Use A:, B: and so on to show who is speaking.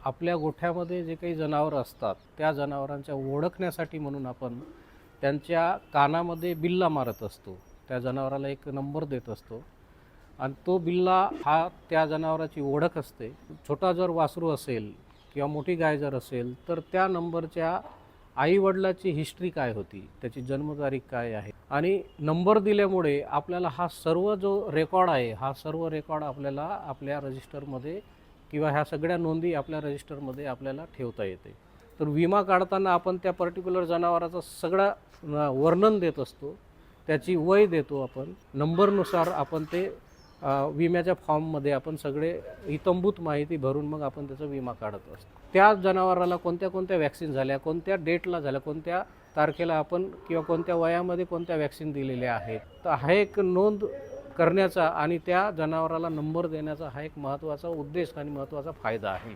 A: आपल्या गोठ्यामध्ये जे काही जनावरं असतात त्या जनावरांच्या ओळखण्यासाठी म्हणून आपण त्यांच्या कानामध्ये बिल्ला मारत असतो. त्या जनावराला एक नंबर देत असतो आणि तो बिल्ला हा त्या जनावराची ओळख असते. छोटा जर वासरू असेल किंवा मोठी गाय जर असेल तर त्या नंबरच्या आईवडिलाची हिस्ट्री काय होती, त्याची जन्मतारीख काय आहे आणि नंबर दिल्यामुळे आपल्याला हा सर्व जो रेकॉर्ड आहे हा सर्व रेकॉर्ड आपल्याला आपल्या रजिस्टरमध्ये किंवा ह्या सगळ्या नोंदी आपल्या रजिस्टरमध्ये आपल्याला ठेवता येते. तर विमा काढताना आपण त्या पर्टिक्युलर जनावराचं सगळं वर्णन देत असतो, त्याची वय देतो आपण, नंबरनुसार आपण ते विम्याच्या फॉर्ममध्ये आपण सगळे इत्थंभूत माहिती भरून मग आपण त्याचा विमा काढत असतो. त्या जनावराला कोणत्या कोणत्या वॅक्सिन झाल्या, कोणत्या डेटला झाल्या, कोणत्या तारखेला आपण किंवा कोणत्या वयामध्ये कोणत्या वॅक्सिन दिलेल्या आहेत, तर हा एक नोंद करण्याचा आणि त्या जनावराला नंबर देण्याचा हा एक महत्त्वाचा उद्देश आणि महत्त्वाचा फायदा आहे.